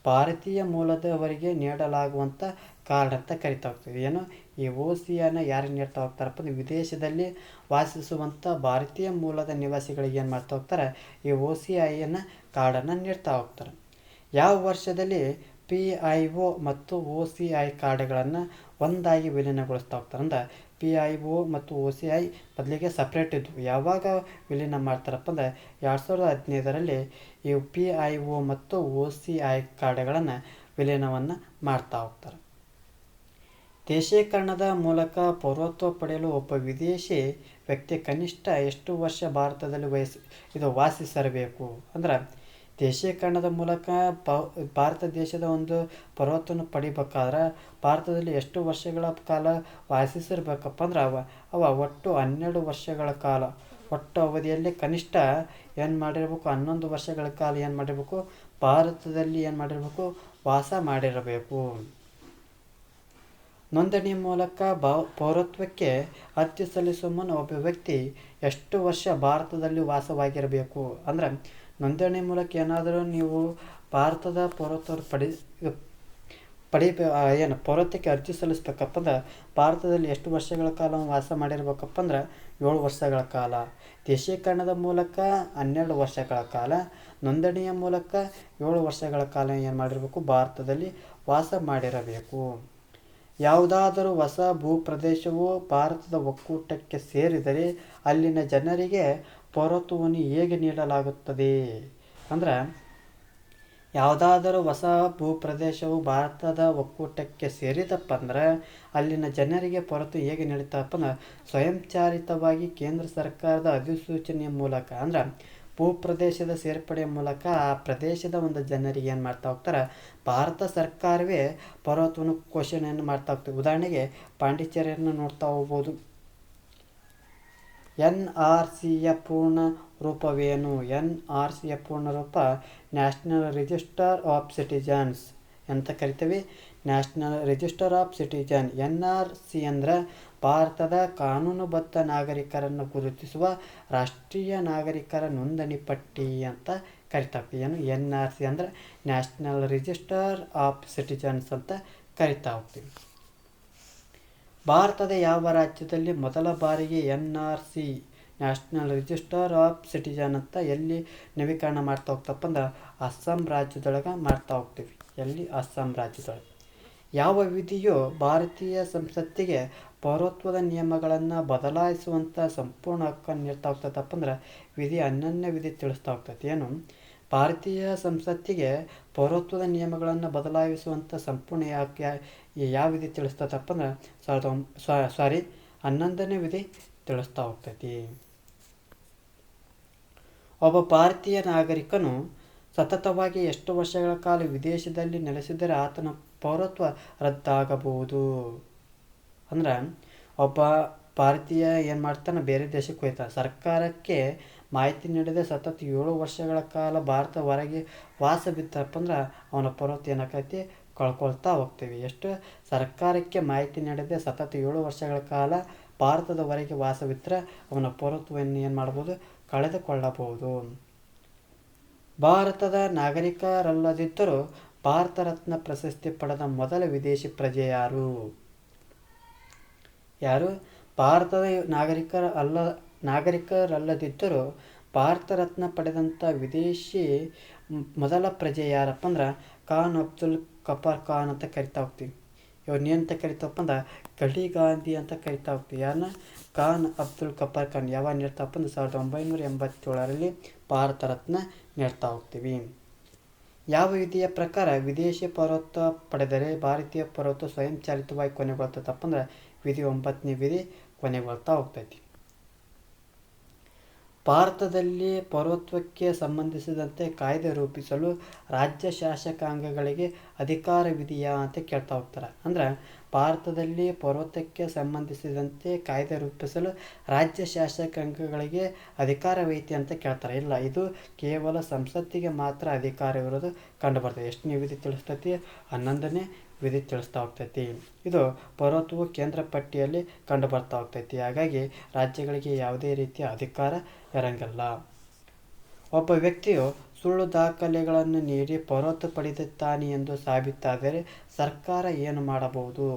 ಭಾರತೀಯ ಮೂಲದವರಿಗೆ ನೀಡಲಾಗುವಂಥ ಕಾರ್ಡ್ ಅಂತ ಕರಿತಾ ಹೋಗ್ತೀವಿ. ಏನು ಈ OCIನ ಯಾರಿಗೆ ನೀಡ್ತಾ ಹೋಗ್ತಾರಪ್ಪ ಅಂದ್ರೆ ವಿದೇಶದಲ್ಲಿ ವಾಸಿಸುವಂಥ ಭಾರತೀಯ ಮೂಲದ ನಿವಾಸಿಗಳಿಗೆ ಏನು ಮಾಡ್ತಾ ಹೋಗ್ತಾರೆ, ಈ OCIನ ಕಾರ್ಡನ್ನು ನೀಡ್ತಾ ಹೋಗ್ತಾರೆ. ಯಾವ ವರ್ಷದಲ್ಲಿ PIO ಮತ್ತು OCI ಕಾರ್ಡ್ಗಳನ್ನು ಒಂದಾಗಿ ವಿಲೀನಗೊಳಿಸ್ತಾ ಹೋಗ್ತಾರೆ? ಅಂದ್ರೆ PIO ಮತ್ತು OCI ಬದಲಿಗೆ ಸಪ್ರೇಟ್ ಇದ್ವು. ಯಾವಾಗ ವಿಲೀನ ಮಾಡ್ತಾರಪ್ಪ ಅಂದರೆ 2015ರಲ್ಲಿ ಈ PIO ಮತ್ತು OCI ಕಾರ್ಡ್ಗಳನ್ನು ವಿಲೀನವನ್ನು ಮಾಡ್ತಾ ಹೋಗ್ತಾರೆ. ದೇಶೀಕರಣದ ಮೂಲಕ ಪೌರತ್ವ ಪಡೆಯಲು ಒಬ್ಬ ವಿದೇಶಿ ವ್ಯಕ್ತಿ ಕನಿಷ್ಠ ಎಷ್ಟು ವರ್ಷ ಭಾರತದಲ್ಲಿ ವಾಸಿಸಿರಬೇಕು? ಅಂದ್ರೆ ದೇಶೀಕರಣದ ಮೂಲಕ ಭಾರತ ದೇಶದ ಒಂದು ಪೌರತ್ವವನ್ನು ಪಡಿಬೇಕಾದ್ರೆ ಭಾರತದಲ್ಲಿ ಎಷ್ಟು ವರ್ಷಗಳ ಕಾಲ ವಾಸಿಸಿರ್ಬೇಕಪ್ಪ ಅಂದ್ರೆ ಒಟ್ಟು 12 ವರ್ಷಗಳ ಕಾಲ, ಒಟ್ಟು ಅವಧಿಯಲ್ಲಿ ಕನಿಷ್ಠ ಏನು ಮಾಡಿರಬೇಕು, 11 ವರ್ಷಗಳ ಕಾಲ ಏನು ಮಾಡಿರಬೇಕು, ಭಾರತದಲ್ಲಿ ಏನು ಮಾಡಿರಬೇಕು, ವಾಸ ಮಾಡಿರಬೇಕು. ನೋಂದಣಿ ಮೂಲಕ ಪೌರತ್ವಕ್ಕೆ ಅರ್ಜಿ ಸಲ್ಲಿಸುವ ಮುನ್ನ ಒಬ್ಬ ವ್ಯಕ್ತಿ ಎಷ್ಟು ವರ್ಷ ಭಾರತದಲ್ಲಿ ವಾಸವಾಗಿರಬೇಕು? ಅಂದ್ರೆ ನೋಂದಣಿ ಮೂಲಕ ಏನಾದರೂ ನೀವು ಭಾರತದ ಪೌರತ್ವ ಪೌರತ್ವಕ್ಕೆ ಅರ್ಜಿ ಸಲ್ಲಿಸ್ಬೇಕಪ್ಪ ಅಂದ್ರೆ ಭಾರತದಲ್ಲಿ ಎಷ್ಟು ವರ್ಷಗಳ ಕಾಲ ವಾಸ ಮಾಡಿರ್ಬೇಕಪ್ಪ ಅಂದ್ರೆ 7 ವರ್ಷಗಳ ಕಾಲ. ದೇಶೀಕರಣದ ಮೂಲಕ 12 ವರ್ಷಗಳ ಕಾಲ, ನೋಂದಣಿಯ ಮೂಲಕ 7 ವರ್ಷಗಳ ಕಾಲ ಏನು ಮಾಡಿರಬೇಕು, ಭಾರತದಲ್ಲಿ ವಾಸ ಮಾಡಿರಬೇಕು. ಯಾವುದಾದರೂ ಹೊಸ ಭೂಪ್ರದೇಶವು ಭಾರತದ ಒಕ್ಕೂಟಕ್ಕೆ ಸೇರಿದರೆ ಅಲ್ಲಿನ ಜನರಿಗೆ ಪೌರತ್ವವನ್ನು ಹೇಗೆ ನೀಡಲಾಗುತ್ತದೆ? ಅಂದ್ರೆ ಯಾವುದಾದರೂ ಹೊಸ ಭೂಪ್ರದೇಶವು ಭಾರತದ ಒಕ್ಕೂಟಕ್ಕೆ ಸೇರಿದಪ್ಪ ಅಂದ್ರೆ ಅಲ್ಲಿನ ಜನರಿಗೆ ಪೌರತ್ವ ಹೇಗೆ ನೀಡುತ್ತಪ್ಪ ಅಂದ್ರೆ ಸ್ವಯಂಚಾಲಿತವಾಗಿ ಕೇಂದ್ರ ಸರ್ಕಾರದ ಅಧಿಸೂಚನೆಯ ಮೂಲಕ, ಅಂದ್ರೆ ಭೂಪ್ರದೇಶದ ಸೇರ್ಪಡೆಯ ಮೂಲಕ ಆ ಪ್ರದೇಶದ ಒಂದು ಜನರಿಗೆ ಏನು ಮಾಡ್ತಾ ಹೋಗ್ತಾರೆ, ಭಾರತ ಸರ್ಕಾರವೇ ಪೌರತ್ವವನ್ನು ಘೋಷಣೆಯನ್ನು ಮಾಡ್ತಾ ಹೋಗ್ತದೆ. ಉದಾಹರಣೆಗೆ ಪಾಂಡಿಚೇರಿಯನ್ನು ನೋಡ್ತಾ ಹೋಗ್ಬೋದು. NRCಯ ಪೂರ್ಣ ರೂಪವೇನು? NRCಯ ಪೂರ್ಣ ರೂಪ ನ್ಯಾಷನಲ್ ರಿಜಿಸ್ಟರ್ ಆಫ್ ಸಿಟಿಜನ್ಸ್ ಅಂತ ಕರಿತೀವಿ. National register of citizen. NRC ಅಂದ್ರೆ ಭಾರತದ ಕಾನೂನುಬದ್ಧ ನಾಗರಿಕರನ್ನು ಗುರುತಿಸುವ ರಾಷ್ಟ್ರೀಯ ನಾಗರಿಕರ ನೋಂದಣಿ ಪಟ್ಟಿ ಅಂತ ಕರಿತಾ ಹೋಗ್ತೀವಿ. ಏನು NRC ಅಂದ್ರೆ ನ್ಯಾಷನಲ್ ರಿಜಿಸ್ಟರ್ ಆಫ್ ಸಿಟಿಜನ್ಸ್ ಅಂತ ಕರಿತಾ ಹೋಗ್ತೀವಿ. ಭಾರತದ ಯಾವ ರಾಜ್ಯದಲ್ಲಿ ಮೊದಲ ಬಾರಿಗೆ NRC national register of citizen ಅಂತ ಎಲ್ಲಿ ನವೀಕರಣ ಮಾಡ್ತಾ ಹೋಗ್ತಪ್ಪ ಅಂದ್ರೆ ಅಸ್ಸಾಂ ರಾಜ್ಯದೊಳಗೆ ಮಾಡ್ತಾ ಹೋಗ್ತೀವಿ. ಎಲ್ಲಿ? ಅಸ್ಸಾಂ ರಾಜ್ಯದೊಳಗೆ. ಯಾವ ವಿಧಿಯು ಭಾರತೀಯ ಸಂಸತ್ತಿಗೆ ಪೌರತ್ವದ ನಿಯಮಗಳನ್ನು ಬದಲಾಯಿಸುವಂಥ ಸಂಪೂರ್ಣ ಹಕ್ಕನ್ನು ನೀಡ್ತಾ ಹೋಗ್ತದಪ್ಪ ಅಂದ್ರೆ ವಿಧಿ 11ನೇ ವಿಧಿ ತಿಳಿಸ್ತಾ ಹೋಗ್ತೈತಿ. ಏನು? ಭಾರತೀಯ ಸಂಸತ್ತಿಗೆ ಪೌರತ್ವದ ನಿಯಮಗಳನ್ನು ಬದಲಾಯಿಸುವಂಥ ಸಂಪೂರ್ಣ ಯಾವ ವಿಧಿ ತಿಳಿಸ್ತದಪ್ಪ ಅಂದ್ರೆ 11ನೇ ವಿಧಿ ತಿಳಿಸ್ತಾ ಹೋಗ್ತೈತಿ. ಒಬ್ಬ ಭಾರತೀಯ ನಾಗರಿಕನು ಸತತವಾಗಿ ಎಷ್ಟು ವರ್ಷಗಳ ಕಾಲ ವಿದೇಶದಲ್ಲಿ ನೆಲೆಸಿದರೆ ಆತನ ಪೌರತ್ವ ರದ್ದಾಗಬಹುದು? ಅಂದ್ರೆ ಒಬ್ಬ ಭಾರತೀಯ ಏನು ಮಾಡ್ತಾನೆ, ಬೇರೆ ದೇಶಕ್ಕೆ ಹೋಗ್ತಾನೆ. ಸರ್ಕಾರಕ್ಕೆ ಮಾಹಿತಿ ನೀಡದೆ ಸತತ 7 ವರ್ಷಗಳ ಕಾಲ ಭಾರತ ಹೊರಗೆ ವಾಸ ಬಿತ್ತಪ್ಪ ಅಂದ್ರೆ ಅವನ ಪೌರತ್ವ ಏನಾಕೈತಿ? ಕಳ್ಕೊಳ್ತಾ ಹೋಗ್ತೀವಿ. ಎಷ್ಟು? ಸರ್ಕಾರಕ್ಕೆ ಮಾಹಿತಿ ನೀಡದೆ ಸತತ 7 ವರ್ಷಗಳ ಕಾಲ ಭಾರತದ ಹೊರಗೆ ವಾಸವಿದ್ದರೆ ಅವನ ಪೌರತ್ವವನ್ನು ಏನು ಮಾಡ್ಬೋದು? ಕಳೆದುಕೊಳ್ಳಬಹುದು. ಭಾರತದ ನಾಗರಿಕರಲ್ಲದಿದ್ದರೂ ಭಾರತ ರತ್ನ ಪ್ರಶಸ್ತಿ ಪಡೆದ ಮೊದಲ ವಿದೇಶಿ ಪ್ರಜೆ ಯಾರು? ಭಾರತದ ನಾಗರಿಕರಲ್ಲದಿದ್ದರೂ ಭಾರತ ರತ್ನ ಪಡೆದಂಥ ವಿದೇಶಿ ಮೊದಲ ಪ್ರಜೆ ಯಾರಪ್ಪ ಅಂದ್ರೆ ಖಾನ್ ಅಬ್ದುಲ್ ಗಫಾರ್ ಖಾನ್ ಅಂತ ಕರಿತಾ ಹೋಗ್ತೀವಿ. ಇವನ್ನೇನಂತ ಕರಿತಾವಪ್ಪ ಅಂದ್ರೆ ಗಡಿ ಗಾಂಧಿ ಅಂತ ಕರಿತಾ ಹೋಗ್ತೀವಿ. ಯಾರನ್ನ? ಖಾನ್ ಅಬ್ದುಲ್ ಗಫಾರ್ ಖಾನ್. ಯಾವಾಗ ನೀಡ್ತಾವಪ್ಪ ಅಂದ್ರೆ 1987ರಲ್ಲಿ ಭಾರತ ರತ್ನ ನೀಡ್ತಾ ಹೋಗ್ತೀವಿ. ಯಾವ ವಿಧಿಯ ಪ್ರಕಾರ ವಿದೇಶಿ ಪೌರತ್ವ ಪಡೆದರೆ ಭಾರತೀಯ ಪೌರತ್ವ ಸ್ವಯಂಚಾಲಿತವಾಗಿ ಕೊನೆಗೊಳ್ತದಪ್ಪ ಅಂದ್ರೆ ವಿಧಿ 9ನೇ ವಿಧಿ ಕೊನೆಗೊಳ್ತಾ ಹೋಗ್ತೈತಿ. ಭಾರತದಲ್ಲಿ ಪೌರತ್ವಕ್ಕೆ ಸಂಬಂಧಿಸಿದಂತೆ ಕಾಯ್ದೆ ರೂಪಿಸಲು ರಾಜ್ಯ ಶಾಸಕಾಂಗಗಳಿಗೆ ಅಧಿಕಾರವಿದೆಯಾ ಅಂತ ಕೇಳ್ತಾ ಹೋಗ್ತಾರೆ. ಅಂದ್ರೆ ಭಾರತದಲ್ಲಿ ಪೌರತ್ವಕ್ಕೆ ಸಂಬಂಧಿಸಿದಂತೆ ಕಾಯ್ದೆ ರೂಪಿಸಲು ರಾಜ್ಯ ಶಾಸಕಾಂಗಗಳಿಗೆ ಅಧಿಕಾರವೈತಿ ಅಂತ ಕೇಳ್ತಾರೆ. ಇಲ್ಲ, ಇದು ಕೇವಲ ಸಂಸತ್ತಿಗೆ ಮಾತ್ರ ಅಧಿಕಾರವಿರೋದು ಕಂಡುಬರ್ತದೆ. ಎಷ್ಟನೇ ವಿಧಿ ತಿಳಿಸ್ತೈತಿ? 11ನೇ ವಿಧಿ ತಿಳಿಸ್ತಾ ಹೋಗ್ತೈತಿ. ಇದು ಪೌರತ್ವವು ಕೇಂದ್ರ ಪಟ್ಟಿಯಲ್ಲಿ ಕಂಡು ಬರ್ತಾ ಹೋಗ್ತೈತಿ. ಹಾಗಾಗಿ ರಾಜ್ಯಗಳಿಗೆ ಯಾವುದೇ ರೀತಿಯ ಅಧಿಕಾರ ಇರಂಗಿಲ್ಲ. ಒಬ್ಬ ವ್ಯಕ್ತಿಯು ಸುಳ್ಳು ದಾಖಲೆಗಳನ್ನು ನೀಡಿ ಪೌರತ್ವ ಪಡೆದಿದ್ದಾನೆ ಎಂದು ಸಾಬೀತಾದರೆ ಸರ್ಕಾರ ಏನು ಮಾಡಬಹುದು?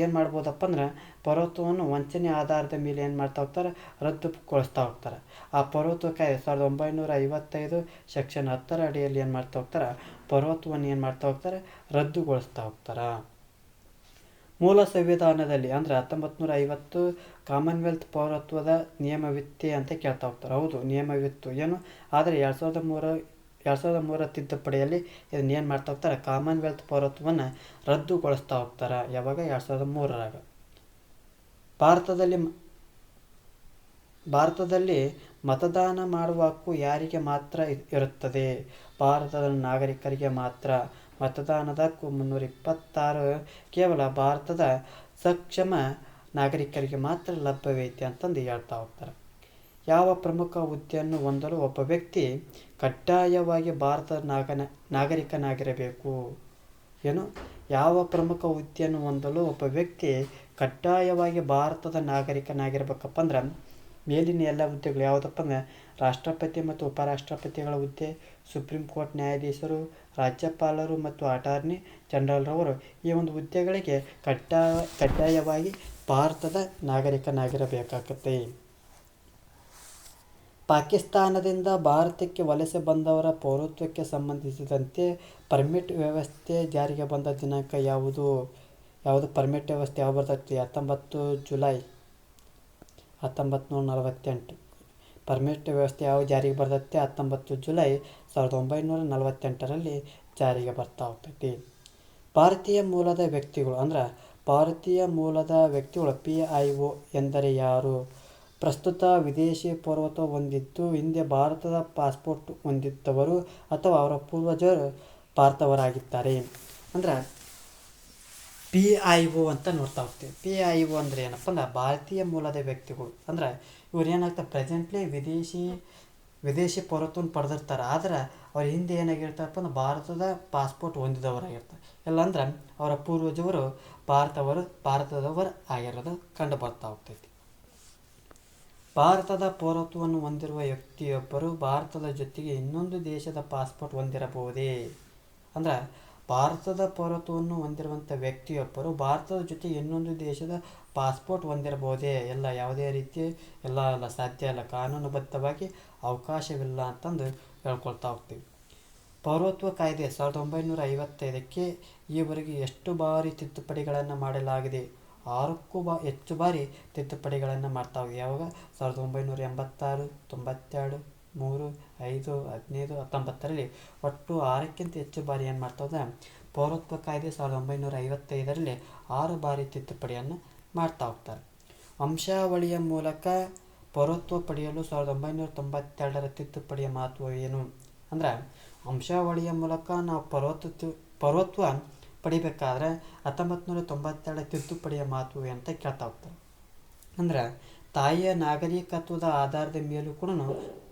ಏನು ಮಾಡ್ಬೋದಪ್ಪ ಅಂದ್ರೆ ಪೌರತ್ವವನ್ನು ವಂಚನೆ ಆಧಾರದ ಮೇಲೆ ಏನು ಮಾಡ್ತಾ ಹೋಗ್ತಾರೆ? ರದ್ದುಗೊಳಿಸ್ತಾ ಹೋಗ್ತಾರೆ. ಆ ಪೌರತ್ವ ಕಾಯ್ದೆ 1955 ಸೆಕ್ಷನ್ 10 ಅಡಿಯಲ್ಲಿ ಏನು ಮಾಡ್ತಾ ಹೋಗ್ತಾರೆ? ಪೌರತ್ವವನ್ನು ಏನು ಮಾಡ್ತಾ ಹೋಗ್ತಾರೆ? ರದ್ದುಗೊಳಿಸ್ತಾ ಹೋಗ್ತಾರೆ. ಮೂಲ ಸಂವಿಧಾನದಲ್ಲಿ ಅಂದ್ರೆ 1950 ಕಾಮನ್ವೆಲ್ತ್ ಪೌರತ್ವದ ನಿಯಮವಿತ್ತೆ ಅಂತ ಕೇಳ್ತಾ ಹೋಗ್ತಾರೆ. ಹೌದು, ನಿಯಮವಿತ್ತು. ಏನು? ಆದರೆ 2003 ತಿದ್ದುಪಡಿಯಲ್ಲಿ ಇದನ್ನೇನು ಮಾಡ್ತಾ ಹೋಗ್ತಾರೆ? ಕಾಮನ್ವೆಲ್ತ್ ಪೌರತ್ವವನ್ನು ರದ್ದುಗೊಳಿಸ್ತಾ ಹೋಗ್ತಾರೆ. ಯಾವಾಗ? 2003ರಾಗ. ಭಾರತದಲ್ಲಿ ಮತದಾನ ಮಾಡುವ ಹಕ್ಕು ಯಾರಿಗೆ ಮಾತ್ರ ಇರುತ್ತದೆ? ಭಾರತದ ನಾಗರಿಕರಿಗೆ ಮಾತ್ರ. ಮತದಾನದ ಹಕ್ಕು 326 ಕೇವಲ ಭಾರತದ ಸಕ್ಷಮ ನಾಗರಿಕರಿಗೆ ಮಾತ್ರ ಲಭ್ಯವೈತಿ ಅಂತಂದು ಹೇಳ್ತಾ ಹೋಗ್ತಾರೆ. ಯಾವ ಪ್ರಮುಖ ಹುದ್ದೆಯನ್ನು ಹೊಂದಲು ಒಬ್ಬ ವ್ಯಕ್ತಿ ಕಡ್ಡಾಯವಾಗಿ ಭಾರತದ ನಾಗರಿಕನಾಗಿರಬೇಕು? ಏನು? ಯಾವ ಪ್ರಮುಖ ಹುದ್ದೆಯನ್ನು ಹೊಂದಲು ಒಬ್ಬ ವ್ಯಕ್ತಿ ಕಡ್ಡಾಯವಾಗಿ ಭಾರತದ ನಾಗರಿಕನಾಗಿರ್ಬೇಕಪ್ಪ ಅಂದ್ರೆ ಮೇಲಿನ ಎಲ್ಲ ಹುದ್ದೆಗಳು ಯಾವುದಪ್ಪ ಅಂದ್ರೆ ರಾಷ್ಟ್ರಪತಿ ಮತ್ತು ಉಪರಾಷ್ಟ್ರಪತಿಗಳ ಹುದ್ದೆ, ಸುಪ್ರೀಂ ಕೋರ್ಟ್ ನ್ಯಾಯಾಧೀಶರು, ರಾಜ್ಯಪಾಲರು ಮತ್ತು ಅಟಾರ್ನಿ ಜನರಲ್ರವರು ಈ ಒಂದು ಹುದ್ದೆಗಳಿಗೆ ಕಡ್ಡಾಯವಾಗಿ ಭಾರತದ ನಾಗರಿಕನಾಗಿರಬೇಕಾಗುತ್ತೆ. ಪಾಕಿಸ್ತಾನದಿಂದ ಭಾರತಕ್ಕೆ ವಲಸೆ ಬಂದವರ ಪೌರತ್ವಕ್ಕೆ ಸಂಬಂಧಿಸಿದಂತೆ ಪರ್ಮಿಟ್ ವ್ಯವಸ್ಥೆ ಜಾರಿಗೆ ಬಂದ ದಿನಾಂಕ ಯಾವುದು? ಪರ್ಮಿಟ್ ವ್ಯವಸ್ಥೆ ಯಾವ ಬರ್ತೈತಿ? 19 ಜುಲೈ 1948. ಪರ್ಮಿಟ್ ವ್ಯವಸ್ಥೆ ಯಾವ ಜಾರಿಗೆ ಬರ್ತೈತಿ? 19 ಜುಲೈ 1948ರಲ್ಲಿ ಜಾರಿಗೆ ಬರ್ತಾ ಹೋಗ್ತೈತಿ. ಭಾರತೀಯ ಮೂಲದ ವ್ಯಕ್ತಿಗಳು ಅಂದ್ರೆ PIO ಎಂದರೆ ಯಾರು? ಪ್ರಸ್ತುತ ವಿದೇಶಿ ಪೌರತ್ವ ಹೊಂದಿದ್ದು ಹಿಂದೆ ಭಾರತದ ಪಾಸ್ಪೋರ್ಟ್ ಹೊಂದಿದ್ದವರು ಅಥವಾ ಅವರ ಪೂರ್ವಜರು ಭಾರತವರಾಗಿದ್ದಾರೆ. ಅಂದ್ರೆ PIO ಅಂತ ನೋಡ್ತಾ ಹೋಗ್ತೀವಿ. PIO ಅಂದರೆ ಏನಪ್ಪ ಅಂದ್ರೆ ಭಾರತೀಯ ಮೂಲದ ವ್ಯಕ್ತಿಗಳು. ಅಂದ್ರೆ ಇವ್ರು ಏನಾಗ್ತಾರೆ, ಪ್ರೆಸೆಂಟ್ಲಿ ವಿದೇಶಿ ಪೌರತ್ವವನ್ನು ಪಡೆದಿರ್ತಾರೆ. ಆದ್ರೆ ಅವ್ರ ಹಿಂದೆ ಏನಾಗಿರ್ತಾರಪ್ಪ ಅಂದ್ರೆ ಭಾರತದ ಪಾಸ್ಪೋರ್ಟ್ ಹೊಂದಿದವರಾಗಿರ್ತಾರೆ. ಇಲ್ಲಾಂದ್ರೆ ಅವರ ಪೂರ್ವಜರು ಭಾರತದವರು ಆಗಿರೋದು ಕಂಡು ಬರ್ತಾ ಹೋಗ್ತೈತಿ. ಭಾರತದ ಪೌರತ್ವವನ್ನು ಹೊಂದಿರುವ ವ್ಯಕ್ತಿಯೊಬ್ಬರು ಭಾರತದ ಜೊತೆಗೆ ಇನ್ನೊಂದು ದೇಶದ ಪಾಸ್ಪೋರ್ಟ್ ಹೊಂದಿರಬಹುದೇ? ಅಂದ್ರೆ ಭಾರತದ ಪೌರತ್ವವನ್ನು ಹೊಂದಿರುವಂಥ ವ್ಯಕ್ತಿಯೊಬ್ಬರು ಭಾರತದ ಜೊತೆಗೆ ಇನ್ನೊಂದು ದೇಶದ ಪಾಸ್ಪೋರ್ಟ್ ಹೊಂದಿರಬಹುದೇ? ಯಾವುದೇ ರೀತಿ ಎಲ್ಲ ಸಾಧ್ಯ ಇಲ್ಲ, ಕಾನೂನುಬದ್ಧವಾಗಿ ಅವಕಾಶವಿಲ್ಲ ಅಂತಂದು ಹೇಳ್ಕೊಳ್ತಾ ಹೋಗ್ತೀವಿ. ಪೌರತ್ವ ಕಾಯ್ದೆ 1955ಕ್ಕೆ ಈವರೆಗೆ ಎಷ್ಟು ಬಾರಿ ತಿದ್ದುಪಡಿಗಳನ್ನು ಮಾಡಲಾಗಿದೆ? 6ಕ್ಕೂ ಹೆಚ್ಚು ಬಾರಿ ತಿದ್ದುಪಡಿಗಳನ್ನು ಮಾಡ್ತಾ ಹೋಗಿ. ಯಾವಾಗ? 1986, 92, 3, 5, 15, 19ರಲ್ಲಿ ಒಟ್ಟು 6ಕ್ಕಿಂತ ಹೆಚ್ಚು ಬಾರಿ ಏನು ಮಾಡ್ತಾ ಪೌರತ್ವ ಕಾಯ್ದೆ 1955ರಲ್ಲಿ 6 ಬಾರಿ ತಿದ್ದುಪಡಿಯನ್ನು ಮಾಡ್ತಾ ಹೋಗ್ತಾರೆ. ವಂಶಾವಳಿಯ ಮೂಲಕ ಪೌರತ್ವ ಪಡೆಯಲು 1992ರ ತಿದ್ದುಪಡಿಯ ಮಹತ್ವ ಏನು? ಅಂದ್ರೆ ವಂಶಾವಳಿಯ ಮೂಲಕ ನಾವು ಪೌರತ್ವ ಪಡಿಬೇಕಾದ್ರೆ 1992ರ ತಿದ್ದುಪಡಿಯ ಮಹತ್ವ ಅಂತ ಕೇಳ್ತಾ ಹೋಗ್ತಾರೆ. ಅಂದ್ರೆ ತಾಯಿಯ ನಾಗರಿಕತ್ವದ ಆಧಾರದ ಮೇಲೂ ಕೂಡ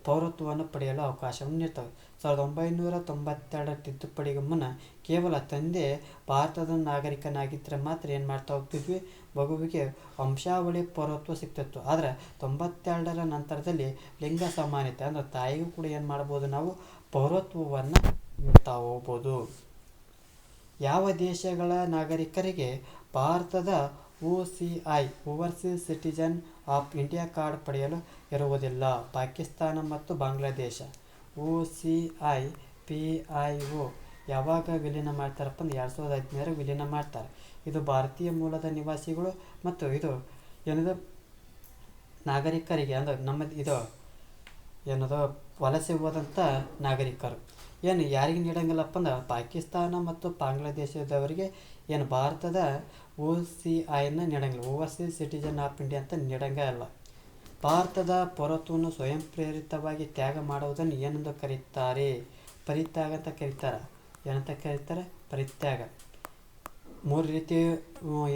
ಪೌರತ್ವವನ್ನು ಪಡೆಯಲು ಅವಕಾಶವನ್ನು ನೀಡ್ತವೆ. 1992ರ ತಿದ್ದುಪಡಿಗೆ ಮುನ್ನ ಕೇವಲ ತಂದೆ ಭಾರತದ ನಾಗರಿಕನಾಗಿದ್ದರೆ ಮಾತ್ರ ಏನು ಮಾಡ್ತಾ ಹೋಗ್ತಿದ್ವಿ, ಮಗುವಿಗೆ ವಂಶಾವಳಿ ಪೌರತ್ವ ಸಿಗ್ತಿತ್ತು. ಆದರೆ 92ರ ನಂತರದಲ್ಲಿ ಲಿಂಗ ಸಮಾನತೆ ಅಂದರೆ ತಾಯಿಗೂ ಕೂಡ ಏನು ಮಾಡ್ಬೋದು, ನಾವು ಪೌರತ್ವವನ್ನು ನೀಡ್ತಾ ಹೋಗ್ಬೋದು. ಯಾವ ದೇಶಗಳ ನಾಗರಿಕರಿಗೆ ಭಾರತದ OCI overseas citizen of India card ಪಡೆಯಲು ಇರುವುದಿಲ್ಲ? ಪಾಕಿಸ್ತಾನ ಮತ್ತು ಬಾಂಗ್ಲಾದೇಶ. OCI PIO ಯಾವಾಗ ವಿಲೀನ ಮಾಡ್ತಾರಪ್ಪ ಅಂದ್ರೆ 2015 ವಿಲೀನ ಮಾಡ್ತಾರೆ. ಇದು ಭಾರತೀಯ ಮೂಲದ ನಿವಾಸಿಗಳು ಮತ್ತು ಇದು ಏನದು ನಾಗರಿಕರಿಗೆ ಅಂದ್ರೆ ಏನದು ವಲಸೆ ಹೋದಂಥ ನಾಗರಿಕರು ಯಾರಿಗೆ ನೀಡಂಗಿಲ್ಲಪ್ಪ ಅಂದ್ರೆ ಪಾಕಿಸ್ತಾನ ಮತ್ತು ಬಾಂಗ್ಲಾದೇಶದವರಿಗೆ ಭಾರತದ OCIನ ನೀಡಂಗಿಲ್ಲ, ಓವರ್ಸೀಸ್ ಸಿಟಿಜನ್ ಆಫ್ ಇಂಡಿಯಾ ಅಂತ ನೀಡಂಗೇ ಇಲ್ಲ. ಭಾರತದ ಪೌರತ್ವವನ್ನು ಸ್ವಯಂ ಪ್ರೇರಿತವಾಗಿ ತ್ಯಾಗ ಮಾಡುವುದನ್ನು ಏನೆಂದು ಕರೀತಾರೆ? ಪರಿತ್ಯಾಗ ಅಂತ ಕರೀತಾರೆ. ಏನಂತ ಕರೀತಾರೆ? ಪರಿತ್ಯಾಗ. 3 ರೀತಿ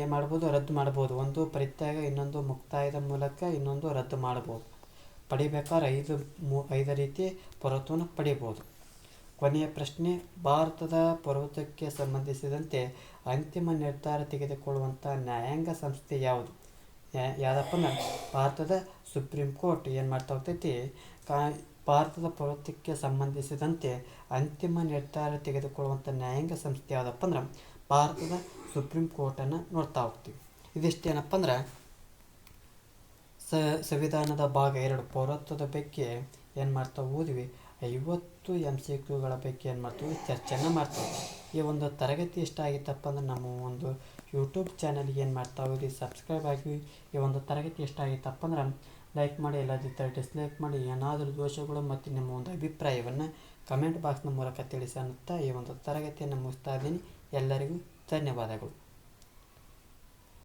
ಏನು ಮಾಡ್ಬೋದು, ರದ್ದು ಮಾಡ್ಬೋದು. ಒಂದು ಪರಿತ್ಯಾಗ, ಇನ್ನೊಂದು ಮುಕ್ತಾಯದ ಮೂಲಕ, ಇನ್ನೊಂದು ರದ್ದು ಮಾಡ್ಬೋದು. ಪಡಿಬೇಕಾದ್ರೆ 5 ರೀತಿ ಪೌರತ್ವವನ್ನು ಪಡಿಬೋದು. ಕೊನೆಯ ಪ್ರಶ್ನೆ, ಭಾರತದ ಪೌರತ್ವಕ್ಕೆ ಸಂಬಂಧಿಸಿದಂತೆ ಅಂತಿಮ ನಿರ್ಧಾರ ತೆಗೆದುಕೊಳ್ಳುವಂಥ ನ್ಯಾಯಾಂಗ ಸಂಸ್ಥೆ ಯಾವುದು? ಯಾವುದಪ್ಪ ಅಂದ್ರೆ ಭಾರತದ ಸುಪ್ರೀಂ ಕೋರ್ಟ್ ಏನು ಮಾಡ್ತಾ ಹೋಗ್ತೈತಿ, ಭಾರತದ ಪೌರತ್ವಕ್ಕೆ ಸಂಬಂಧಿಸಿದಂತೆ ಅಂತಿಮ ನಿರ್ಧಾರ ತೆಗೆದುಕೊಳ್ಳುವಂಥ ನ್ಯಾಯಾಂಗ ಸಂಸ್ಥೆ ಯಾವುದಪ್ಪ ಅಂದ್ರೆ ಭಾರತದ ಸುಪ್ರೀಂ ಕೋರ್ಟನ್ನು ನೋಡ್ತಾ ಹೋಗ್ತೀವಿ. ಇದಿಷ್ಟೇನಪ್ಪ ಅಂದ್ರೆ ಸಂವಿಧಾನದ ಭಾಗ 2 ಪೌರತ್ವದ ಬಗ್ಗೆ ಏನು ಮಾಡ್ತಾ ಓದಿವಿ. 50 MCQಗಳ ಬಗ್ಗೆ ಏನು ಮಾಡ್ತೀವಿ, ಚರ್ಚೆಯನ್ನು ಮಾಡ್ತೀವಿ. ಈ ಒಂದು ತರಗತಿ ಇಷ್ಟ ಆಗಿತ್ತಪ್ಪ ಅಂದ್ರೆ ನಮ್ಮ ಒಂದು ಯೂಟ್ಯೂಬ್ ಚಾನಲ್ಗೆ ಏನು ಮಾಡ್ತಾ ಹೋಗಿ ಸಬ್ಸ್ಕ್ರೈಬ್ ಆಗಿ. ಈ ಒಂದು ತರಗತಿ ಇಷ್ಟ ಆಗಿತ್ತಪ್ಪ ಅಂದ್ರೆ ಲೈಕ್ ಮಾಡಿ, ಇಲ್ಲದಿದ್ದರೆ ಡಿಸ್ಲೈಕ್ ಮಾಡಿ. ಏನಾದರೂ ದೋಷಗಳು ಮತ್ತು ನಿಮ್ಮ ಒಂದು ಅಭಿಪ್ರಾಯವನ್ನು ಕಮೆಂಟ್ ಬಾಕ್ಸ್ನ ಮೂಲಕ ತಿಳಿಸಿ ಅನ್ನುತ್ತಾ ಈ ಒಂದು ತರಗತಿಯನ್ನು ಮುಗಿಸ್ತಾ ಇದ್ದೀನಿ. ಎಲ್ಲರಿಗೂ ಧನ್ಯವಾದಗಳು.